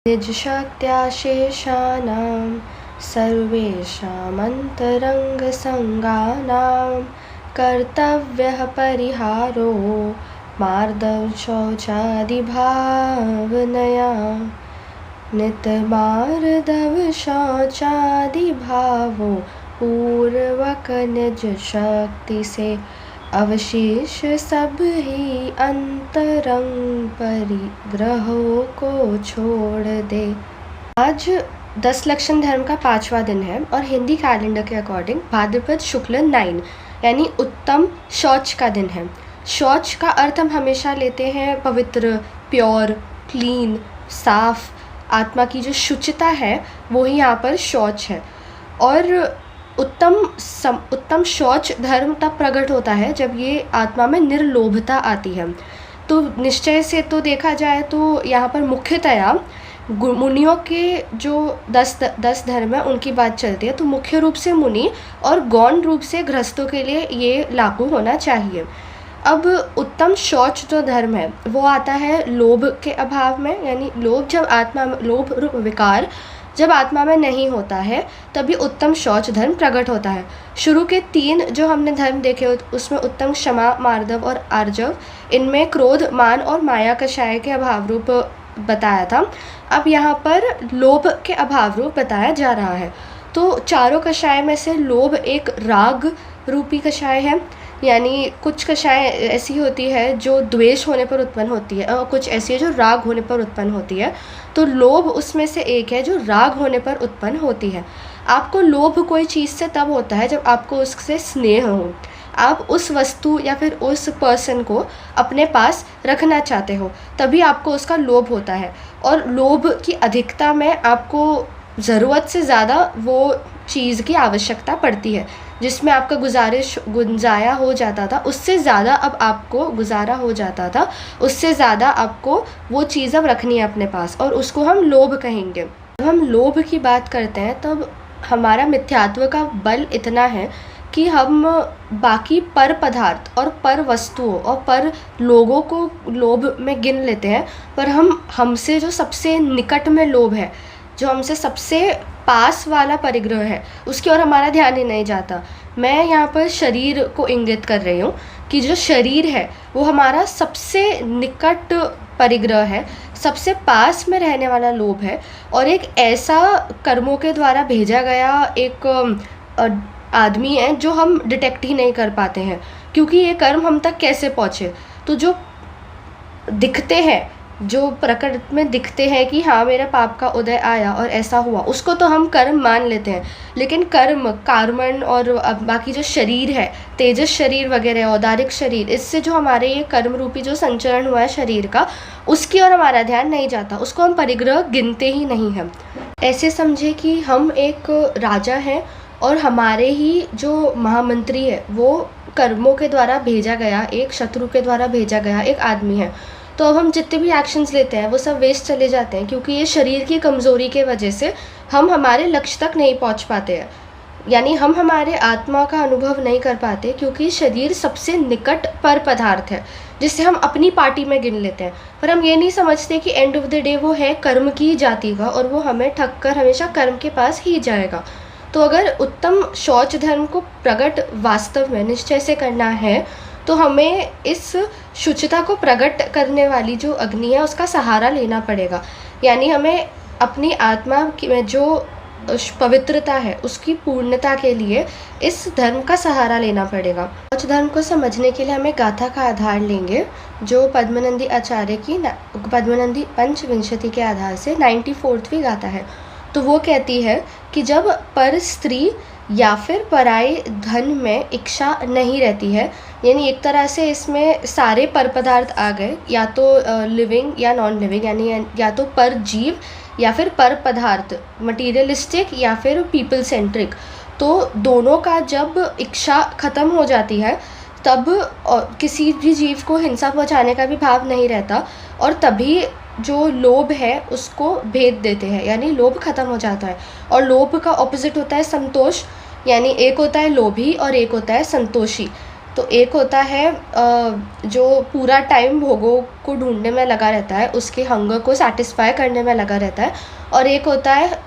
निजशक्त्याशेषाणां सर्वेषामन्तरङ्गसङ्गानां कर्तव्यः परिहारो मार्दवशौचादिभावनया नितमार्दवशौचादिभावो पूर्वक निज शक्ति से अवशेष सब ही अंतरंग परिग्रहों को छोड़ दे। आज 10 लक्षण धर्म का 5वां दिन है और हिंदी कैलेंडर के अकॉर्डिंग भाद्रपद शुक्ल 9 यानी उत्तम शौच का दिन है। शौच का अर्थ हम हमेशा लेते हैं पवित्र, प्योर, क्लीन, साफ, आत्मा की जो शुचिता है वो ही यहाँ पर शौच है। और उत्तम शौच धर्म तब प्रकट होता है जब ये आत्मा में निर्लोभता आती है। तो निश्चय से तो देखा जाए तो यहाँ पर मुख्यतया मुनियों के जो 10 धर्म है उनकी बात चलती है, तो मुख्य रूप से मुनि और गौण रूप से गृहस्थों के लिए ये लागू होना चाहिए। अब उत्तम शौच जो धर्म है वो आता है लोभ के अभाव में, यानी लोभ रूप विकार जब आत्मा में नहीं होता है तभी उत्तम शौच धर्म प्रकट होता है। शुरू के 3 जो हमने धर्म देखे उसमें उत्तम, क्षमा, मार्दव और आर्जव, इनमें क्रोध, मान और माया कषाय के अभाव रूप बताया था। अब यहाँ पर लोभ के अभाव रूप बताया जा रहा है। तो चारों कषाय में से लोभ एक राग रूपी कषाय है, यानी कुछ कषाय ऐसी होती है जो द्वेष होने पर उत्पन्न होती है और कुछ ऐसी है जो राग होने पर उत्पन्न होती है। तो लोभ उसमें से एक है जो राग होने पर उत्पन्न होती है। आपको लोभ कोई चीज़ से तब होता है जब आपको उससे स्नेह हो, आप उस वस्तु या फिर उस पर्सन को अपने पास रखना चाहते हो, तभी आपको उसका लोभ होता है। और लोभ की अधिकता में आपको ज़रूरत से ज़्यादा वो चीज़ की आवश्यकता पड़ती है। जिसमें आपका गुजारा हो जाता था उससे ज़्यादा अब आपको गुजारा हो जाता था, उससे ज़्यादा आपको वो चीज़ अब रखनी है अपने पास, और उसको हम लोभ कहेंगे। जब हम लोभ की बात करते हैं तब हमारा मिथ्यात्व का बल इतना है कि हम बाकी पर पदार्थ और पर वस्तुओं और पर लोगों को लोभ में गिन लेते हैं, पर हमसे जो सबसे निकट में लोभ है, जो हमसे सबसे पास वाला परिग्रह है, उसकी ओर हमारा ध्यान ही नहीं जाता। मैं यहाँ पर शरीर को इंगित कर रही हूँ कि जो शरीर है वो हमारा सबसे निकट परिग्रह है, सबसे पास में रहने वाला लोभ है, और एक ऐसा कर्मों के द्वारा भेजा गया एक आदमी है जो हम डिटेक्ट ही नहीं कर पाते हैं, क्योंकि ये कर्म हम तक कैसे पहुँचे। तो जो दिखते हैं, जो प्रकृति में दिखते हैं कि हाँ मेरा पाप का उदय आया और ऐसा हुआ, उसको तो हम कर्म मान लेते हैं, लेकिन कार्मण और बाकी जो शरीर है, तेजस शरीर वगैरह, औदारिक शरीर, इससे जो हमारे ये कर्म रूपी जो संचरण हुआ है शरीर का, उसकी ओर हमारा ध्यान नहीं जाता, उसको हम परिग्रह गिनते ही नहीं हैं। ऐसे समझे कि हम एक राजा हैं और हमारे ही जो महामंत्री है वो कर्मों के द्वारा भेजा गया, एक शत्रु के द्वारा भेजा गया एक आदमी है। तो अब हम जितने भी एक्शंस लेते हैं वो सब वेस्ट चले जाते हैं, क्योंकि ये शरीर की कमज़ोरी के वजह से हम हमारे लक्ष्य तक नहीं पहुंच पाते हैं, यानी हम हमारे आत्मा का अनुभव नहीं कर पाते, क्योंकि शरीर सबसे निकट पर पदार्थ है जिसे हम अपनी पार्टी में गिन लेते हैं। पर हम ये नहीं समझते कि एंड ऑफ द डे वो है कर्म की जाति का, और वो हमें ठग कर हमेशा कर्म के पास ही जाएगा। तो अगर उत्तम शौच धर्म को प्रकट वास्तव में निश्चय से करना है तो हमें इस शुचिता को प्रकट करने वाली जो अग्नि है उसका सहारा लेना पड़ेगा, यानी हमें अपनी आत्मा में जो पवित्रता है उसकी पूर्णता के लिए इस धर्म का सहारा लेना पड़ेगा। शौच धर्म को समझने के लिए हमें गाथा का आधार लेंगे जो पद्मनंदी आचार्य की पद्मनंदी पंचविंशति के आधार से 94वीं गाथा है। तो वो कहती है कि जब पर स्त्री या फिर पराये धन में इच्छा नहीं रहती है, यानी एक तरह से इसमें सारे पर पदार्थ आ गए, या तो लिविंग या नॉन लिविंग, यानी या तो पर जीव या फिर पर पदार्थ, मटीरियलिस्टिक या फिर पीपल सेंट्रिक। तो दोनों का जब इच्छा ख़त्म हो जाती है तब किसी भी जीव को हिंसा पहुंचाने का भी भाव नहीं रहता, और तभी जो लोभ है उसको भेद देते हैं, यानी लोभ खत्म हो जाता है। और लोभ का ऑपोजिट होता है संतोष, यानी एक होता है लोभी और एक होता है संतोषी। तो एक होता है जो पूरा टाइम भोगों को ढूंढने में लगा रहता है, उसके हंगर को सेटिस्फाई करने में लगा रहता है, और एक होता है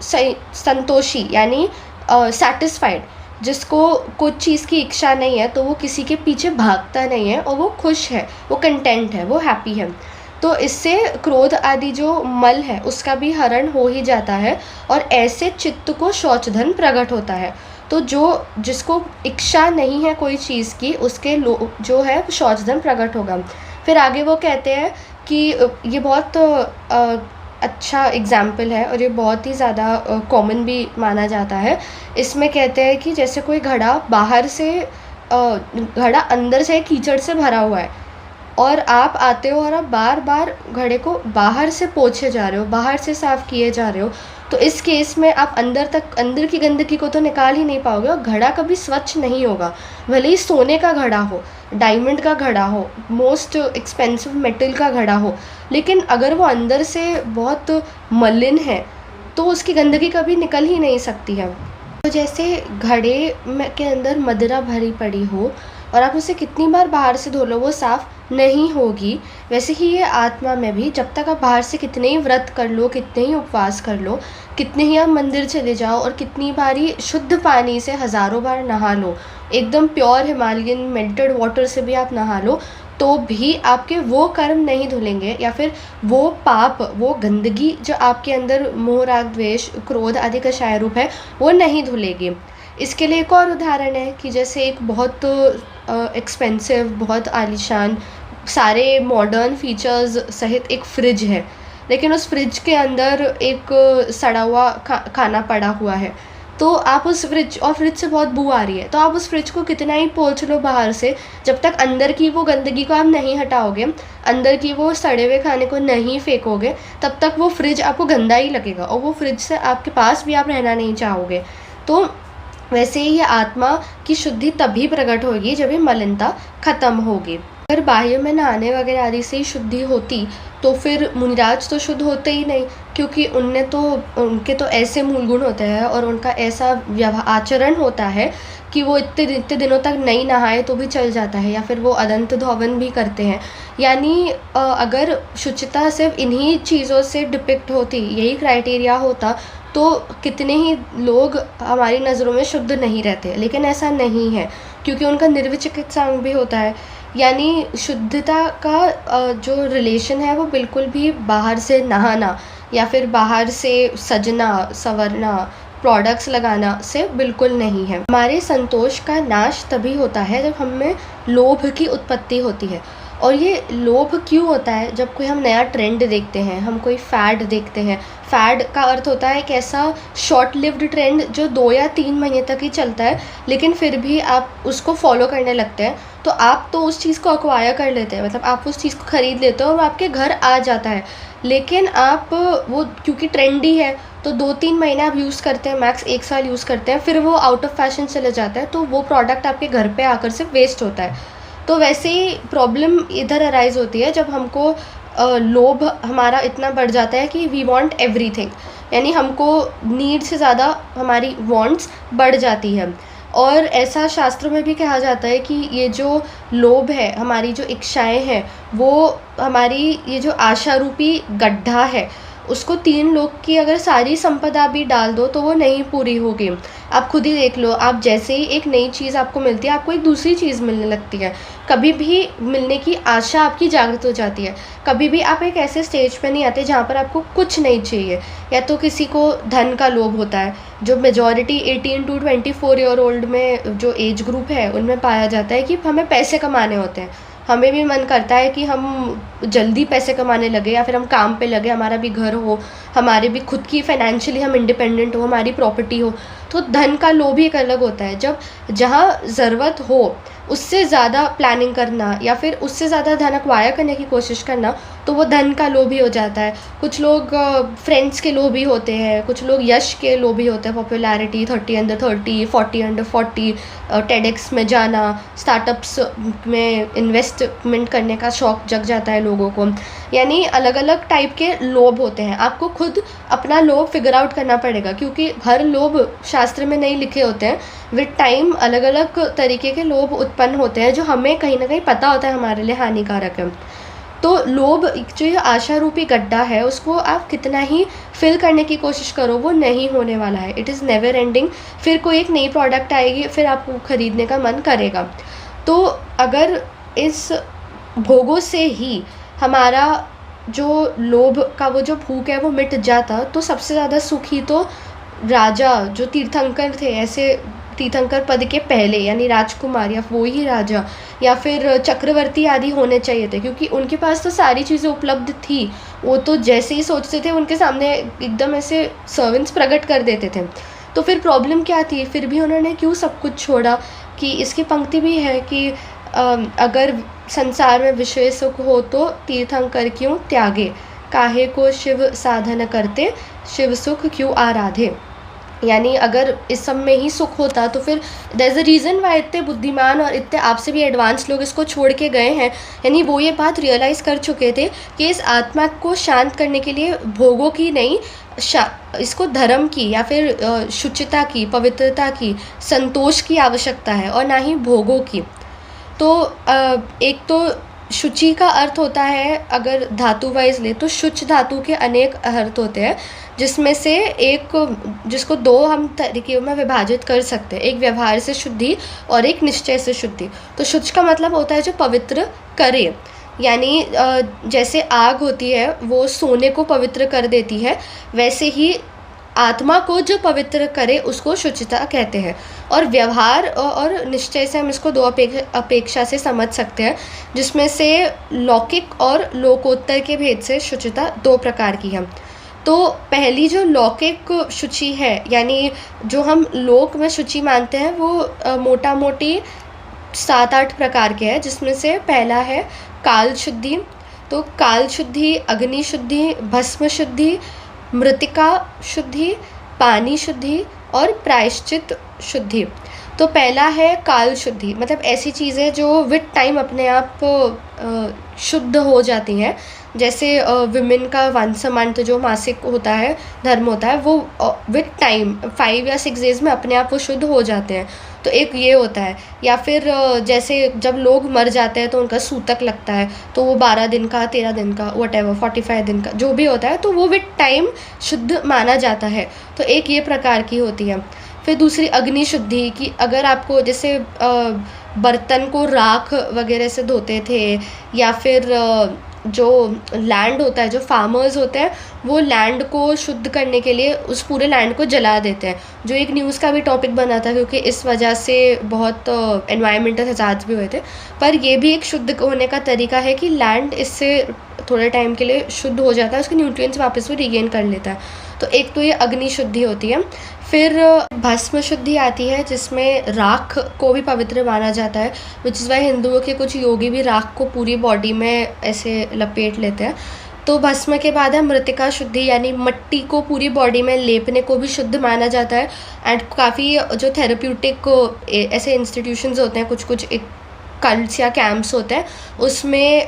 संतोषी यानी सेटिस्फाइड, जिसको कुछ चीज़ की इच्छा नहीं है तो वो किसी के पीछे भागता नहीं है और वो खुश है, वो कंटेंट है, वो हैप्पी है। तो इससे क्रोध आदि जो मल है उसका भी हरण हो ही जाता है, और ऐसे चित्त को शौचधन प्रकट होता है। तो जिसको इच्छा नहीं है कोई चीज़ की, उसके जो है शौचधन प्रकट होगा। फिर आगे वो कहते हैं कि ये बहुत अच्छा एग्ज़ाम्पल है और ये बहुत ही ज़्यादा कॉमन भी माना जाता है। इसमें कहते हैं कि जैसे कोई घड़ा बाहर से घड़ा अंदर से कीचड़ से भरा हुआ है, और आप आते हो और आप बार बार घड़े को बाहर से पोंछे जा रहे हो, बाहर से साफ़ किए जा रहे हो, तो इस केस में आप अंदर की गंदगी को तो निकाल ही नहीं पाओगे, और घड़ा कभी स्वच्छ नहीं होगा। भले ही सोने का घड़ा हो, डायमंड का घड़ा हो, मोस्ट एक्सपेंसिव मेटल का घड़ा हो, लेकिन अगर वो अंदर से बहुत मलिन है तो उसकी गंदगी कभी निकल ही नहीं सकती है। तो जैसे घड़े में के अंदर मदिरा भरी पड़ी हो और आप उसे कितनी बार बाहर से धो लो वो साफ़ नहीं होगी, वैसे ही ये आत्मा में भी जब तक आप बाहर से कितने ही व्रत कर लो, कितने ही उपवास कर लो, कितने ही आप मंदिर चले जाओ और कितनी बारी शुद्ध पानी से हज़ारों बार नहा लो, एकदम प्योर हिमालयन मेल्टेड वाटर से भी आप नहा लो, तो भी आपके वो कर्म नहीं धुलेंगे, या फिर वो पाप, वो गंदगी जो आपके अंदर मोह राग द्वेष क्रोध आदि का क्षय रूप है, वो नहीं धुलेगी। इसके लिए एक और उदाहरण है कि जैसे एक बहुत एक्सपेंसिव, बहुत आलीशान, सारे मॉडर्न फीचर्स सहित एक फ्रिज है, लेकिन उस फ्रिज के अंदर एक सड़ा हुआ खाना पड़ा हुआ है। तो आप उस फ्रिज से बहुत बू आ रही है, तो आप उस फ्रिज को कितना ही पोंछ लो बाहर से, जब तक अंदर की वो गंदगी को आप नहीं हटाओगे, अंदर की वो सड़े हुए खाने को नहीं फेंकोगे, तब तक वो फ्रिज आपको गंदा ही लगेगा और वो फ्रिज से आपके पास भी आप रहना नहीं चाहोगे। तो वैसे ही ये आत्मा की शुद्धि तभी प्रकट होगी जब ये मलिनता खत्म होगी। अगर बाह्य में नहाने वगैरह आदि से ही शुद्धि होती तो फिर मुनिराज तो शुद्ध होते ही नहीं, क्योंकि उनके तो ऐसे मूल गुण होते हैं और उनका ऐसा आचरण होता है कि वो इतने दिनों तक नहीं नहाए तो भी चल जाता है, या फिर वो अदंत धोवन भी करते हैं। यानी अगर शुचिता सिर्फ इन्हीं चीज़ों से डिपिक्ट होती, यही क्राइटेरिया होता, तो कितने ही लोग हमारी नज़रों में शुद्ध नहीं रहते, लेकिन ऐसा नहीं है, क्योंकि उनका निर्विचिकित्सा अंग भी होता है। यानी शुद्धता का जो रिलेशन है वो बिल्कुल भी बाहर से नहाना या फिर बाहर से सजना संवरना, प्रोडक्ट्स लगाना से बिल्कुल नहीं है। हमारे संतोष का नाश तभी होता है जब हम में लोभ की उत्पत्ति होती है। और ये लोभ क्यों होता है? जब कोई हम नया ट्रेंड देखते हैं, हम कोई फैड देखते हैं। फैड का अर्थ होता है एक ऐसा शॉर्ट लिव्ड ट्रेंड जो 2 या 3 महीने तक ही चलता है, लेकिन फिर भी आप उसको फॉलो करने लगते हैं, तो आप तो उस चीज़ को एक्वायर कर लेते हैं, मतलब आप उस चीज़ को ख़रीद लेते हो और वो आपके घर आ जाता है। लेकिन आप वो क्योंकि ट्रेंडी है तो 2-3 महीने आप यूज़ करते हैं, मैक्स 1 साल यूज़ करते हैं, फिर वो आउट ऑफ फैशन चले जाता है, तो वो प्रोडक्ट आपके घर पे आकर से वेस्ट होता है। तो वैसे ही प्रॉब्लम इधर अराइज़ होती है जब हमको लोभ हमारा इतना बढ़ जाता है कि वी वांट एवरीथिंग, यानी हमको नीड से ज़्यादा हमारी वांट्स बढ़ जाती है। और ऐसा शास्त्रों में भी कहा जाता है कि ये जो लोभ है, हमारी जो इच्छाएं हैं, वो हमारी ये जो आशा रूपी गड्ढा है, उसको 3 लोग की अगर सारी संपदा भी डाल दो तो वो नहीं पूरी होगी। आप खुद ही देख लो, आप जैसे ही एक नई चीज़ आपको मिलती है, आपको एक दूसरी चीज़ मिलने लगती है, कभी भी मिलने की आशा आपकी जागृत हो जाती है। कभी भी आप एक ऐसे स्टेज पे नहीं आते जहाँ पर आपको कुछ नहीं चाहिए। या तो किसी को धन का लोभ होता है, जो मेजॉरिटी 18 to 24 ईयर ओल्ड में जो एज ग्रुप है उनमें पाया जाता है कि हमें पैसे कमाने होते हैं। हमें भी मन करता है कि हम जल्दी पैसे कमाने लगे, या फिर हम काम पे लगे, हमारा भी घर हो, हमारे भी खुद की फाइनेंशियली हम इंडिपेंडेंट हो, हमारी प्रॉपर्टी हो। तो धन का लोभ ही एक अलग होता है, जब जहाँ ज़रूरत हो उससे ज़्यादा प्लानिंग करना या फिर उससे ज़्यादा धन एक्वायर करने की कोशिश करना, तो वो धन का लोभी हो जाता है। कुछ लोग फ्रेंड्स के लोभी होते हैं, कुछ लोग यश के लोभी होते हैं, पॉपुलैरिटी 30 अंडर 30, 40 अंडर 40, टेडेक्स में जाना, स्टार्टअप्स में इन्वेस्टमेंट करने का शौक़ जग जाता है लोगों को। यानी अलग अलग टाइप के लोभ होते हैं। आपको खुद अपना लोभ फिगर आउट करना पड़ेगा, क्योंकि हर लोभ शास्त्र में नहीं लिखे होते हैं, विद टाइम अलग अलग तरीके के लोभ उत्पन्न होते हैं जो हमें कहीं ना कहीं पता होता है हमारे लिए हानिकारक है। तो लोभ जो ये आशा रूपी गड्ढा है उसको आप कितना ही फिल करने की कोशिश करो वो नहीं होने वाला है, इट इज़ नेवर एंडिंग। फिर कोई एक नई प्रोडक्ट आएगी, फिर आपको ख़रीदने का मन करेगा। तो अगर इस भोगों से ही हमारा जो लोभ का वो जो भूख है वो मिट जाता, तो सबसे ज़्यादा सुखी तो राजा जो तीर्थंकर थे, ऐसे तीर्थंकर पद के पहले यानी राजकुमार या वो ही राजा या फिर चक्रवर्ती आदि होने चाहिए थे, क्योंकि उनके पास तो सारी चीज़ें उपलब्ध थी। वो तो जैसे ही सोचते थे उनके सामने एकदम ऐसे सर्वेंट्स प्रकट कर देते थे। तो फिर प्रॉब्लम क्या थी, फिर भी उन्होंने क्यों सब कुछ छोड़ा? कि इसकी पंक्ति भी है कि अगर संसार में विषय सुख हो तो तीर्थंकर क्यों त्यागे, काहे को शिव साधन करते, शिव सुख क्यों आराधे। यानी अगर इस सब में ही सुख होता तो फिर there is a reason why इतने बुद्धिमान और इतने आपसे भी एडवांस लोग इसको छोड़ के गए हैं। यानी वो ये बात रियलाइज़ कर चुके थे कि इस आत्मा को शांत करने के लिए भोगों की नहीं, इसको धर्म की या फिर शुचिता की, पवित्रता की, संतोष की आवश्यकता है और ना ही भोगों की। तो एक तो शुचि का अर्थ होता है, अगर धातु वाइज ले तो शुच धातु के अनेक अर्थ होते हैं, जिसमें से एक जिसको दो हम तरीक़ों में विभाजित कर सकते हैं, एक व्यवहार से शुद्धि और एक निश्चय से शुद्धि। तो शुच का मतलब होता है जो पवित्र करे, यानी जैसे आग होती है वो सोने को पवित्र कर देती है, वैसे ही आत्मा को जो पवित्र करे उसको शुचिता कहते हैं। और व्यवहार और निश्चय से हम इसको दो अपेक्षा से समझ सकते हैं, जिसमें से लौकिक और लोकोत्तर के भेद से शुचिता दो प्रकार की है। तो पहली जो लौकिक शुचि है, यानी जो हम लोक में शुचि मानते हैं, वो मोटा मोटी 7-8 प्रकार के हैं, जिसमें से पहला है काल शुद्धि। तो काल शुद्धि, अग्नि शुद्धि, भस्म शुद्धि, मृतिका शुद्धि, पानी शुद्धि और प्रायश्चित शुद्धि। तो पहला है काल शुद्धि, मतलब ऐसी चीज़ें जो विद टाइम अपने आप शुद्ध हो जाती हैं। जैसे विमेन का वंस अ मंथ जो मासिक होता है, धर्म होता है, वो विद टाइम 5 या 6 डेज़ में अपने आप वो शुद्ध हो जाते हैं। तो एक ये होता है। या फिर जैसे जब लोग मर जाते हैं तो उनका सूतक लगता है, तो वो 12 दिन का, 13 दिन का, व्हाटएवर 45 दिन का जो भी होता है, तो वो विद टाइम शुद्ध माना जाता है। तो एक ये प्रकार की होती है। फिर दूसरी अग्नि शुद्धि, कि अगर आपको जैसे बर्तन को राख वगैरह से धोते थे, या फिर जो लैंड होता है, जो फार्मर्स होते हैं, वो लैंड को शुद्ध करने के लिए उस पूरे लैंड को जला देते हैं, जो एक न्यूज़ का भी टॉपिक बना था, क्योंकि इस वजह से बहुत एनवायरमेंटल हज़ार्ड्स भी हुए थे। पर ये भी एक शुद्ध होने का तरीका है कि लैंड इससे थोड़े टाइम के लिए शुद्ध हो जाता है, उसके न्यूट्रिएंट्स वापस वो रिगेन कर लेता है। तो एक तो ये अग्नि शुद्धि होती है। फिर भस्म शुद्धि आती है, जिसमें राख को भी पवित्र माना जाता है, विच इज़ वाई हिंदुओं के कुछ योगी भी राख को पूरी बॉडी में ऐसे लपेट लेते हैं। तो भस्म के बाद है मृतिका शुद्धि, यानी मिट्टी को पूरी बॉडी में लेपने को भी शुद्ध माना जाता है। एंड काफ़ी जो थेरेप्यूटिक ऐसे इंस्टीट्यूशंस होते हैं, कुछ एक कल्ट्स या कैंप्स होते हैं, उसमें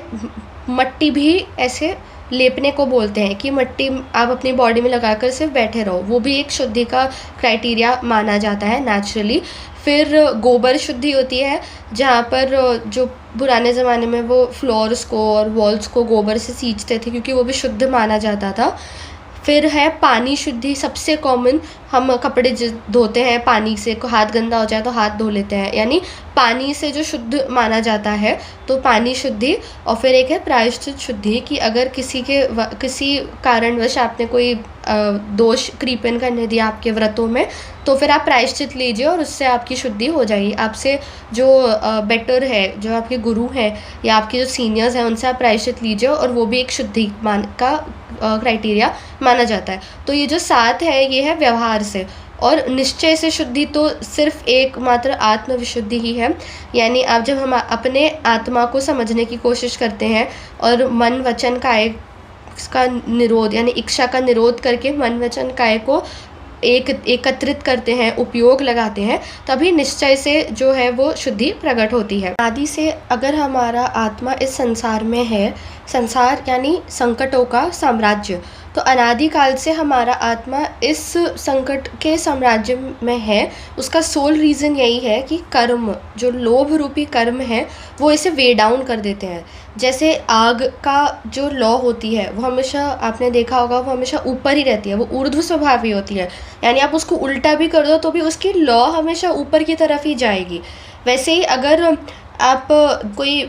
मिट्टी भी ऐसे लेपने को बोलते हैं कि मिट्टी आप अपनी बॉडी में लगाकर सिर्फ बैठे रहो, वो भी एक शुद्धि का क्राइटेरिया माना जाता है नेचुरली। फिर गोबर शुद्धि होती है, जहाँ पर जो पुराने ज़माने में वो फ्लोर्स को और वॉल्स को गोबर से सींचते थे, क्योंकि वो भी शुद्ध माना जाता था। फिर है पानी शुद्धि, सबसे कॉमन, हम कपड़े धोते हैं पानी से, को हाथ गंदा हो जाए तो हाथ धो लेते हैं, यानी पानी से जो शुद्ध माना जाता है, तो पानी शुद्धि। और फिर एक है प्रायश्चित शुद्धि, कि अगर किसी कारणवश आपने कोई दोष क्रीपन करने दिया आपके व्रतों में, तो फिर आप प्रायश्चित लीजिए और उससे आपकी शुद्धि हो जाएगी। आपसे जो बेटर है, जो आपके गुरु हैं या आपके जो सीनियर्स हैं, उनसे आप प्रायश्चित लीजिए, और वो भी एक शुद्धि का क्राइटेरिया माना जाता है। तो ये जो 7 है, ये है व्यवहार से। और निश्चय से शुद्धि तो सिर्फ एकमात्र आत्मविशुद्धि ही है, यानी आप जब हम अपने आत्मा को समझने की कोशिश करते हैं और मन वचन काय का निरोध, यानी इच्छा का निरोध करके मन वचन काय को एकत्रित करते हैं, उपयोग लगाते हैं, तभी निश्चय से जो है वो शुद्धि प्रकट होती है। आदि से अगर हमारा आत्मा इस संसार में है, संसार यानी संकटों का साम्राज्य। तो अनादिकाल से हमारा आत्मा इस संकट के साम्राज्य में है। उसका सोल रीज़न यही है कि कर्म, जो लोभ रूपी कर्म है, वो इसे वे डाउन कर देते हैं। जैसे आग का जो लॉ होती है वो हमेशा, आपने देखा होगा, वो हमेशा ऊपर ही रहती है, वो ऊर्ध्व स्वभावी होती है। यानी आप उसको उल्टा भी कर दो तो भी उसकी लॉ हमेशा ऊपर की तरफ ही जाएगी। वैसे ही अगर आप कोई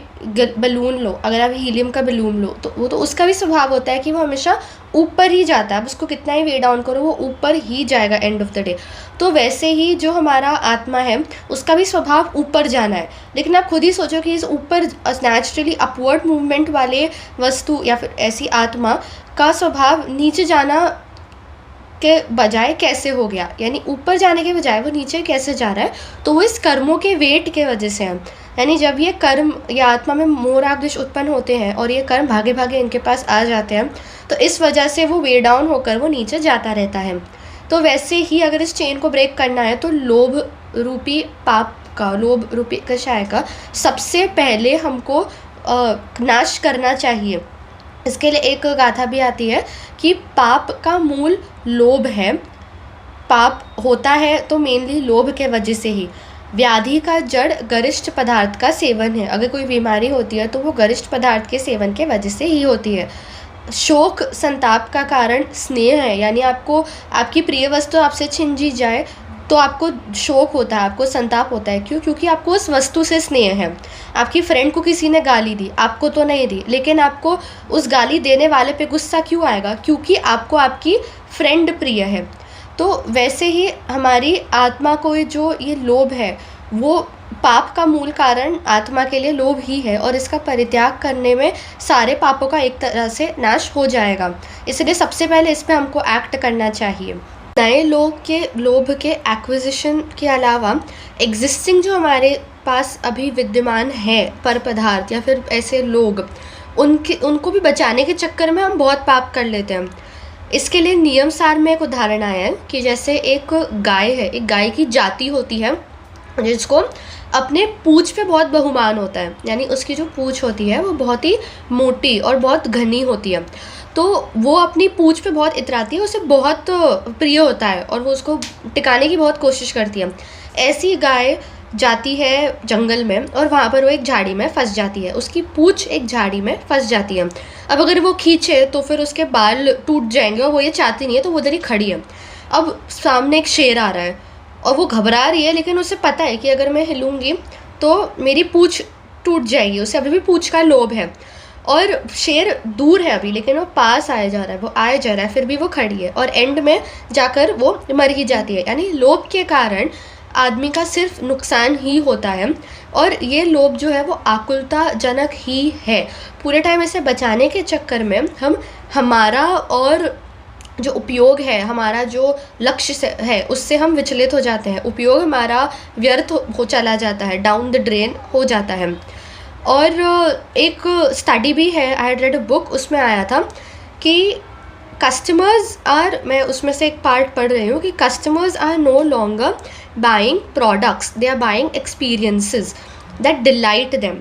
बलून लो, अगर आप हीलियम का बलून लो तो वो तो उसका भी स्वभाव होता है कि वो हमेशा ऊपर ही जाता है। आप उसको कितना ही वे डाउन करो वो ऊपर ही जाएगा एंड ऑफ द डे। तो वैसे ही जो हमारा आत्मा है उसका भी स्वभाव ऊपर जाना है। लेकिन आप खुद ही सोचो कि इस ऊपर नेचुरली अपवर्ड मूवमेंट वाले वस्तु या फिर ऐसी आत्मा का स्वभाव नीचे जाना के बजाय कैसे हो गया, यानी ऊपर जाने के बजाय वो नीचे कैसे जा रहा है। तो वो इस कर्मों के वेट के वजह से है। यानी जब ये कर्म या आत्मा में मोह राग द्वेष उत्पन्न होते हैं और ये कर्म भागे भागे इनके पास आ जाते हैं, तो इस वजह से वो वे डाउन होकर वो नीचे जाता रहता है। तो वैसे ही अगर इस चेन को ब्रेक करना है तो लोभ रूपी पाप का, लोभ रूपी कषाय का सबसे पहले हमको नाश करना चाहिए। इसके लिए एक गाथा भी आती है कि पाप का मूल लोभ है। पाप होता है तो मेनली लोभ के वजह से ही। व्याधि का जड़ गरिष्ठ पदार्थ का सेवन है। अगर कोई बीमारी होती है तो वो गरिष्ठ पदार्थ के सेवन के वजह से ही होती है। शोक संताप का कारण स्नेह है, यानी आपको आपकी प्रिय वस्तु आपसे छिन जी जाए तो आपको शोक होता है, आपको संताप होता है। क्यों? क्योंकि आपको उस वस्तु से स्नेह है। आपकी फ्रेंड को किसी ने गाली दी, आपको तो नहीं दी, लेकिन आपको उस गाली देने वाले पे गुस्सा क्यों आएगा? क्योंकि आपको आपकी फ्रेंड प्रिय है। तो वैसे ही हमारी आत्मा को जो ये लोभ है, वो पाप का मूल कारण आत्मा के लिए लोभ ही है, और इसका परित्याग करने में सारे पापों का एक तरह से नाश हो जाएगा। इसलिए सबसे पहले इस पर हमको एक्ट करना चाहिए। नए लोभ के एक्विजिशन के अलावा एग्जिस्टिंग जो हमारे पास अभी विद्यमान है पर पदार्थ या फिर ऐसे लोग, उनको भी बचाने के चक्कर में हम बहुत पाप कर लेते हैं। इसके लिए नियम सार में एक उदाहरण आया है कि जैसे एक गाय है, एक गाय की जाति होती है जिसको अपने पूंछ पे बहुत बहुमान होता है। यानी उसकी जो पूंछ होती है वो बहुत ही मोटी और बहुत घनी होती है। तो वो अपनी पूंछ पे बहुत इतराती है, उसे बहुत प्रिय होता है और वो उसको टिकाने की बहुत कोशिश करती है। ऐसी गाय जाती है जंगल में और वहाँ पर वो एक झाड़ी में फंस जाती है। उसकी पूंछ एक झाड़ी में फंस जाती है। अब अगर वो खींचे तो फिर उसके बाल टूट जाएंगे और वो ये चाहती नहीं है, तो वो उधर ही खड़ी है। अब सामने एक शेर आ रहा है और वो घबरा रही है, लेकिन उसे पता है कि अगर मैं हिलूंगी तो मेरी पूंछ टूट जाएगी। उसे अभी भी पूंछ का लोभ है और शेर दूर है अभी, लेकिन वो पास आया जा रहा है, वो आया जा रहा है, फिर भी वो खड़ी है और एंड में जाकर वो मर ही जाती है। यानी लोभ के कारण आदमी का सिर्फ नुकसान ही होता है, और ये लोभ जो है वो आकुलताजनक ही है। पूरे टाइम इसे बचाने के चक्कर में हम हमारा और जो उपयोग है, हमारा जो लक्ष्य से है, उससे हम विचलित हो जाते हैं। उपयोग हमारा व्यर्थ हो चला जाता है, डाउन द ड्रेन हो जाता है। और एक स्टडी भी है, I had read a book, उसमें आया था कि कस्टमर्स आर, मैं उसमें से एक पार्ट पढ़ रही हूँ कि customers are no longer buying products, they are buying experiences that delight them,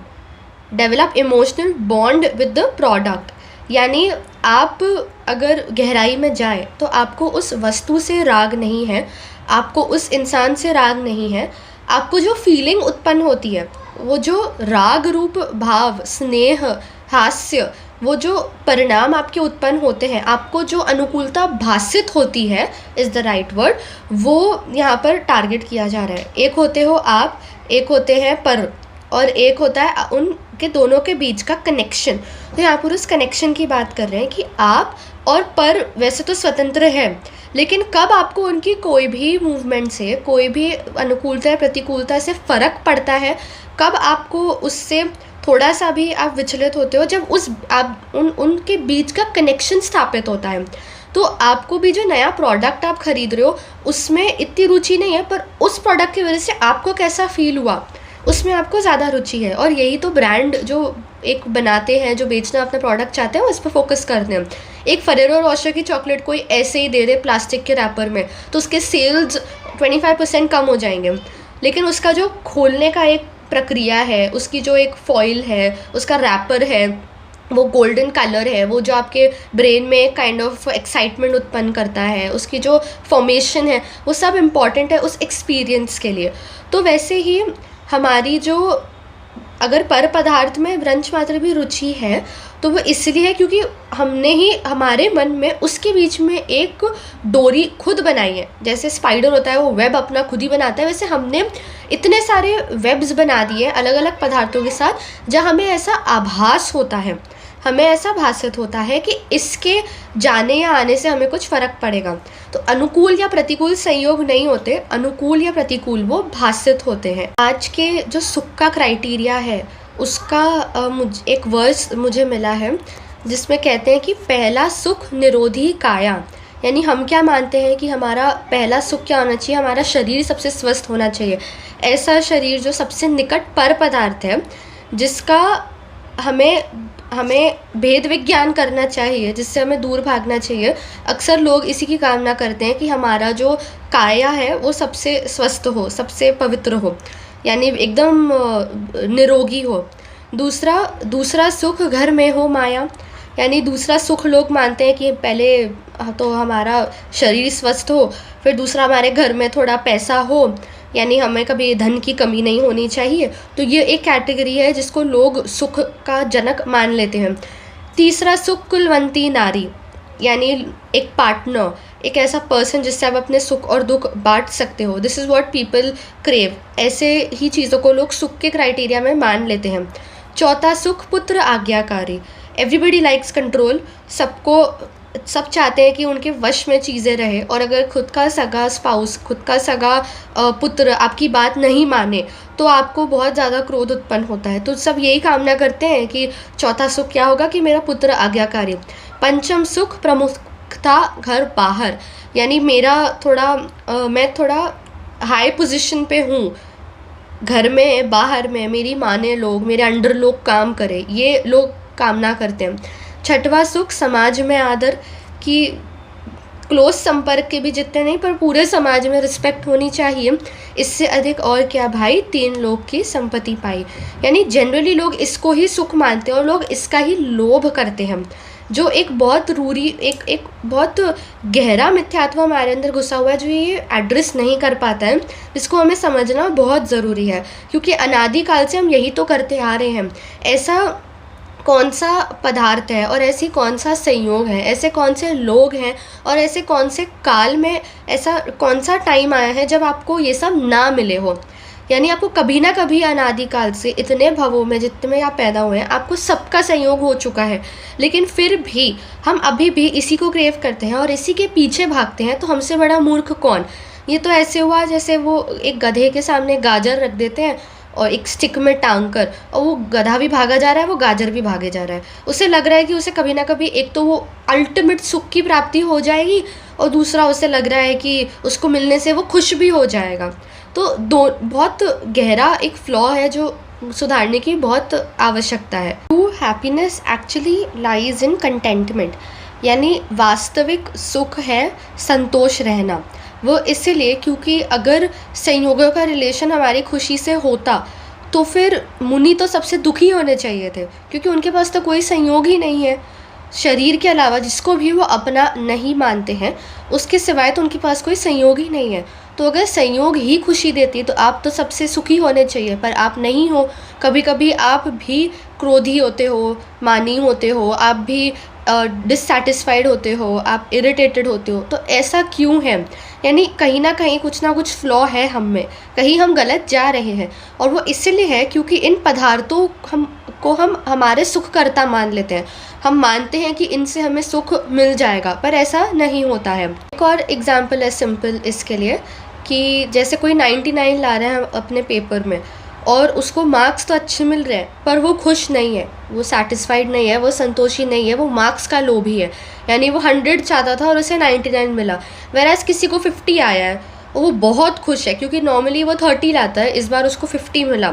develop emotional bond with the product. यानी आप अगर गहराई में जाए तो आपको उस वस्तु से राग नहीं है, आपको उस इंसान से राग नहीं है, आपको जो फीलिंग उत्पन्न होती है, वो जो राग रूप भाव, स्नेह, हास्य, वो जो परिणाम आपके उत्पन्न होते हैं, आपको जो अनुकूलता भासित होती है, इज़ द राइट वर्ड, वो यहाँ पर टारगेट किया जा रहा है। एक होते हो आप, एक होते हैं पर, और एक होता है उनके दोनों के बीच का कनेक्शन। तो यहाँ पर उस कनेक्शन की बात कर रहे हैं कि आप और पर वैसे तो स्वतंत्र है, लेकिन कब आपको उनकी कोई भी मूवमेंट से, कोई भी अनुकूलता या प्रतिकूलता से फ़र्क पड़ता है, कब आपको उससे थोड़ा सा भी आप विचलित होते हो, जब उनके बीच का कनेक्शन स्थापित होता है। तो आपको भी जो नया प्रोडक्ट आप खरीद रहे हो उसमें इतनी रुचि नहीं है, पर उस प्रोडक्ट की वजह से आपको कैसा फील हुआ उसमें आपको ज़्यादा रुचि है। और यही तो ब्रांड जो एक बनाते हैं, जो बेचना अपना प्रोडक्ट चाहते हैं, वो इस पर फोकस करते हैं। एक फरेरो रोशर की चॉकलेट कोई ऐसे ही दे दे प्लास्टिक के रैपर में, तो उसके सेल्स 25% कम हो जाएंगे, लेकिन उसका जो खोलने का एक प्रक्रिया है, उसकी जो एक फॉइल है, उसका रैपर है, वो गोल्डन कलर है, वो जो आपके ब्रेन में एक काइंड ऑफ एक्साइटमेंट उत्पन्न करता है, उसकी जो फॉर्मेशन है, वो सब इम्पॉर्टेंट है उस एक्सपीरियंस के लिए। तो वैसे ही हमारी जो अगर पर पदार्थ में वृंच मात्र भी रुचि है तो वो इसलिए है क्योंकि हमने ही हमारे मन में उसके बीच में एक डोरी खुद बनाई है। जैसे स्पाइडर होता है वो वेब अपना खुद ही बनाता है, वैसे हमने इतने सारे वेब्स बना दिए अलग अलग पदार्थों के साथ जहाँ हमें ऐसा आभास होता है, हमें ऐसा भासित होता है कि इसके जाने या आने से हमें कुछ फ़र्क पड़ेगा। तो अनुकूल या प्रतिकूल संयोग नहीं होते, अनुकूल या प्रतिकूल वो भासित होते हैं। आज के जो सुख का क्राइटेरिया है उसका एक वर्स मुझे मिला है जिसमें कहते हैं कि पहला सुख निरोधी काया। यानी हम क्या मानते हैं कि हमारा पहला सुख क्या होना चाहिए, हमारा शरीर सबसे स्वस्थ होना चाहिए। ऐसा शरीर जो सबसे निकट पर पदार्थ है, जिसका हमें भेद विज्ञान करना चाहिए, जिससे हमें दूर भागना चाहिए। अक्सर लोग इसी की कामना करते हैं कि हमारा जो काया है वो सबसे स्वस्थ हो, सबसे पवित्र हो, यानी एकदम निरोगी हो। दूसरा सुख घर में हो माया, यानी दूसरा सुख लोग मानते हैं कि पहले तो हमारा शरीर स्वस्थ हो, फिर दूसरा हमारे घर में थोड़ा पैसा हो, यानी हमें कभी धन की कमी नहीं होनी चाहिए। तो ये एक कैटेगरी है जिसको लोग सुख का जनक मान लेते हैं। तीसरा सुख कुलवंती नारी, यानी एक पार्टनर, एक ऐसा पर्सन जिससे आप अपने सुख और दुख बांट सकते हो। This is what people crave. ऐसे ही चीज़ों को लोग सुख के क्राइटेरिया में मान लेते हैं। चौथा सुख पुत्र आज्ञाकारी, एवरीबडी लाइक्स कंट्रोल। सब चाहते हैं कि उनके वश में चीज़ें रहे, और अगर खुद का सगा स्पाउस, खुद का सगा पुत्र आपकी बात नहीं माने तो आपको बहुत ज़्यादा क्रोध उत्पन्न होता है। तो सब यही कामना करते हैं कि चौथा सुख क्या होगा कि मेरा पुत्र आज्ञाकारी। पंचम सुख प्रमुखता घर बाहर, यानी मेरा मैं थोड़ा हाई पोजीशन पे हूँ, घर में बाहर में मेरी माने लोग, मेरे अंडर लोग काम करें, ये लोग कामना करते हैं। छठवां सुख समाज में आदर, कि क्लोज संपर्क के भी जितने नहीं पर पूरे समाज में रिस्पेक्ट होनी चाहिए। इससे अधिक और क्या भाई, 3 लोग की संपत्ति पाई। यानी जनरली लोग इसको ही सुख मानते हैं और लोग इसका ही लोभ करते हैं, जो एक बहुत एक बहुत गहरा मिथ्यात्व हमारे अंदर घुसा हुआ है, जो ये एड्रेस नहीं कर पाता है, जिसको हमें समझना बहुत ज़रूरी है। क्योंकि अनादिकाल से हम यही तो करते आ रहे हैं। ऐसा कौन सा पदार्थ है और ऐसी कौन सा संयोग है, ऐसे कौन से लोग हैं और ऐसे कौन से काल में ऐसा कौन सा टाइम आया है जब आपको ये सब ना मिले हो। यानी आपको कभी ना कभी अनादिकाल से इतने भवों में जितने आप पैदा हुए हैं आपको सबका संयोग हो चुका है, लेकिन फिर भी हम अभी भी इसी को क्रेव करते हैं और इसी के पीछे भागते हैं। तो हमसे बड़ा मूर्ख कौन। ये तो ऐसे हुआ जैसे वो एक गधे के सामने गाजर रख देते हैं और एक स्टिक में टांग कर, और वो गधा भी भागा जा रहा है, वो गाजर भी भागे जा रहा है। उसे लग रहा है कि उसे कभी ना कभी एक तो वो अल्टीमेट सुख की प्राप्ति हो जाएगी, और दूसरा उसे लग रहा है कि उसको मिलने से वो खुश भी हो जाएगा। तो बहुत गहरा एक फ्लॉ है जो सुधारने की बहुत आवश्यकता है। True happiness actually lies in contentment, यानी वास्तविक सुख है संतोष रहना। वो इसीलिए क्योंकि अगर संयोगों का रिलेशन हमारी खुशी से होता तो फिर मुनि तो सबसे दुखी होने चाहिए थे, क्योंकि उनके पास तो कोई संयोग ही नहीं है शरीर के अलावा, जिसको भी वो अपना नहीं मानते हैं उसके सिवाय तो उनके पास कोई संयोग ही नहीं है। तो अगर संयोग ही खुशी देती तो आप तो सबसे सुखी होने चाहिए, पर आप नहीं हो। कभी कभी आप भी क्रोधी होते हो, मानी होते हो, आप भी डिससेटिस्फाइड होते हो, आप इरिटेटेड होते हो। तो ऐसा क्यों है, यानी कहीं ना कहीं कुछ ना कुछ फ्लॉ है हम में, कहीं हम गलत जा रहे हैं। और वो इसलिए है क्योंकि इन पदार्थों को हम हमारे सुखकर्ता मान लेते हैं। हम मानते हैं कि इनसे हमें सुख मिल जाएगा, पर ऐसा नहीं होता है। एक और एग्जाम्पल है सिंपल इसके लिए, कि जैसे कोई 99 ला रहा है अपने पेपर में और उसको मार्क्स तो अच्छे मिल रहे हैं, पर वो खुश नहीं है, वो सेटिस्फाइड नहीं है, वो संतोषी नहीं है, वो मार्क्स का लोभी है। यानी वो 100 चाहता था और उसे 99 मिला, वेराज किसी को 50 आया है वो बहुत खुश है, क्योंकि नॉर्मली वो 30 लाता है, इस बार उसको 50 मिला।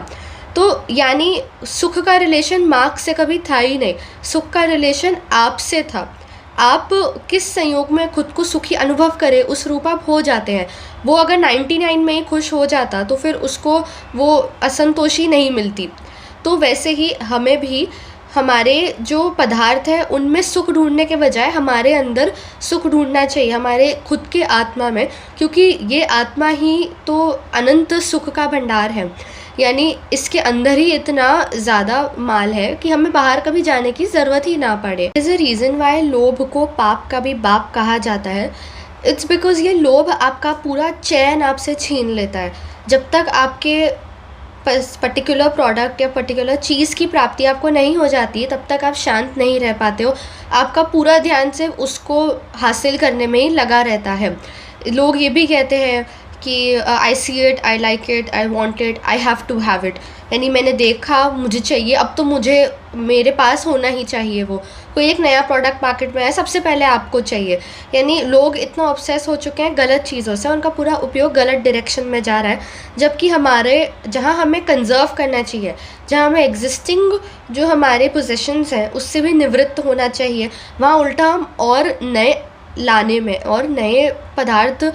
तो यानी सुख का रिलेशन मार्क्स से कभी था ही नहीं, सुख का रिलेशन आपसे था। आप किस संयोग में खुद को सुखी अनुभव करें उस रूप आप हो जाते हैं। वो अगर 99 में ही खुश हो जाता तो फिर उसको वो असंतोषी नहीं मिलती। तो वैसे ही हमें भी हमारे जो पदार्थ हैं उनमें सुख ढूंढने के बजाय हमारे अंदर सुख ढूंढना चाहिए, हमारे खुद के आत्मा में, क्योंकि ये आत्मा ही तो अनंत सुख का भंडार है। यानी इसके अंदर ही इतना ज़्यादा माल है कि हमें बाहर कभी जाने की ज़रूरत ही ना पड़े। इज़ अ रीज़न वाई लोभ को पाप का भी बाप कहा जाता है। इट्स बिकॉज ये लोभ आपका पूरा चैन आपसे छीन लेता है। जब तक आपके पर्टिकुलर प्रोडक्ट या पर्टिकुलर चीज़ की प्राप्ति आपको नहीं हो जाती है, तब तक आप शांत नहीं रह पाते हो। आपका पूरा ध्यान सिर्फ उसको हासिल करने में ही लगा रहता है। लोग ये भी कहते हैं कि I see it, I like it, I want it, I have to have it. यानी मैंने देखा, मुझे चाहिए, अब तो मुझे मेरे पास होना ही चाहिए। वो कोई एक नया प्रोडक्ट मार्केट में आया, सबसे पहले आपको चाहिए। यानी लोग इतना ऑब्सेस हो चुके हैं गलत चीज़ों से, उनका पूरा उपयोग गलत डायरेक्शन में जा रहा है। जबकि हमारे जहाँ हमें कंजर्व करना चाहिए, जहाँ हमें एग्जिस्टिंग जो हमारे पोजेशंस हैं उससे भी निवृत्त होना चाहिए, वहाँ उल्टा हम और नए लाने में और नए पदार्थ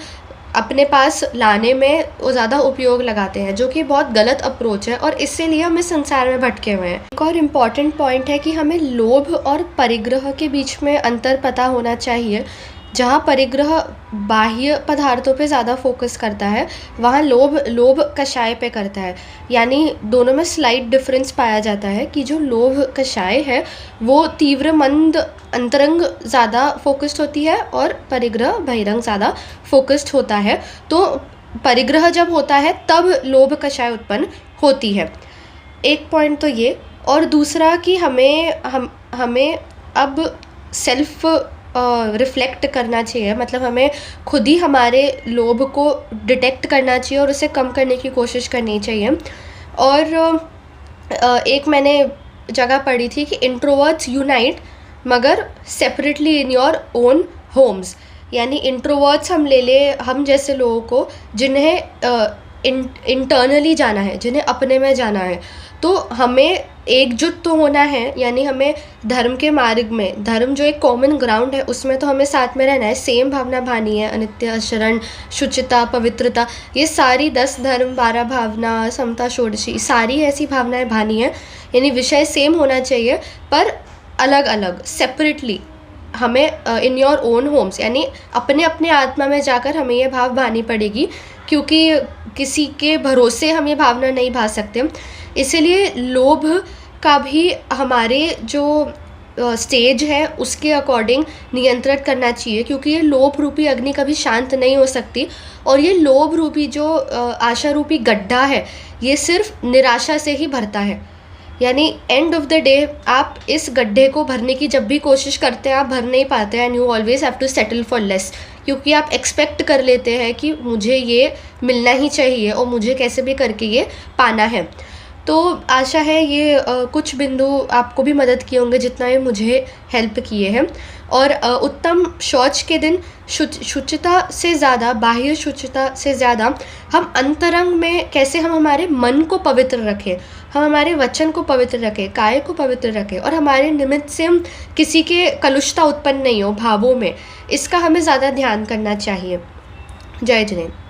अपने पास लाने में वो ज़्यादा उपयोग लगाते हैं, जो कि बहुत गलत अप्रोच है और इसीलिए हम इस संसार में भटके हुए हैं। एक और इम्पॉर्टेंट पॉइंट है कि हमें लोभ और परिग्रह के बीच में अंतर पता होना चाहिए। जहाँ परिग्रह बाह्य पदार्थों पे ज़्यादा फोकस करता है, वहाँ लोभ कषाय पे करता है। यानी दोनों में स्लाइट डिफरेंस पाया जाता है कि जो लोभ कषाय है वो तीव्र मंद अंतरंग ज़्यादा फोकस्ड होती है और परिग्रह बहिरंग ज़्यादा फोकस्ड होता है। तो परिग्रह जब होता है तब लोभ कषाय उत्पन्न होती है। एक पॉइंट तो ये, और दूसरा कि हमें अब सेल्फ रिफ्लेक्ट करना चाहिए। मतलब हमें खुद ही हमारे लोभ को डिटेक्ट करना चाहिए और उसे कम करने की कोशिश करनी चाहिए। और एक मैंने जगह पढ़ी थी कि इंट्रोवर्ट्स यूनाइट मगर separately in your own homes. यानी इंट्रोवर्ट्स हम जैसे लोगों को जिन्हें इंटरनली जाना है, जिन्हें अपने में जाना है, तो हमें एकजुट तो होना है। यानी हमें धर्म के मार्ग में, धर्म जो एक कॉमन ग्राउंड है उसमें तो हमें साथ में रहना है। सेम भावना भानी है, अनित्य, शरण, शुचिता, पवित्रता, ये सारी 10 धर्म, 12 भावना, समता, षोडशी, सारी ऐसी भावनाएं भानी है। यानी विषय सेम होना चाहिए पर अलग अलग, सेपरेटली हमें इन योर ओन होम्स, यानी अपने अपने आत्मा में जाकर हमें ये भाव भानी पड़ेगी, क्योंकि किसी के भरोसे हम ये भावना नहीं भा सकते। इसीलिए लोभ का भी हमारे जो स्टेज है उसके अकॉर्डिंग नियंत्रण करना चाहिए, क्योंकि ये लोभ रूपी अग्नि कभी शांत नहीं हो सकती। और ये लोभ रूपी जो आशा रूपी गड्ढा है, ये सिर्फ निराशा से ही भरता है। यानी एंड ऑफ द डे आप इस गड्ढे को भरने की जब भी कोशिश करते हैं, आप भर नहीं पाते हैं। And you always have to settle for less, क्योंकि आप एक्सपेक्ट कर लेते हैं कि मुझे ये मिलना ही चाहिए और मुझे कैसे भी करके ये पाना है। तो आशा है ये कुछ बिंदु आपको भी मदद किए होंगे जितना ये मुझे हेल्प किए हैं। और उत्तम शौच के दिन शुचिता से ज़्यादा, बाह्य शुचिता से ज़्यादा हम अंतरंग में कैसे हम हमारे मन को पवित्र रखें, हम हमारे वचन को पवित्र रखें, काय को पवित्र रखें, और हमारे निमित्त से हम किसी के कलुषता उत्पन्न नहीं हो भावों में, इसका हमें ज़्यादा ध्यान करना चाहिए। जय जिनेंद्र।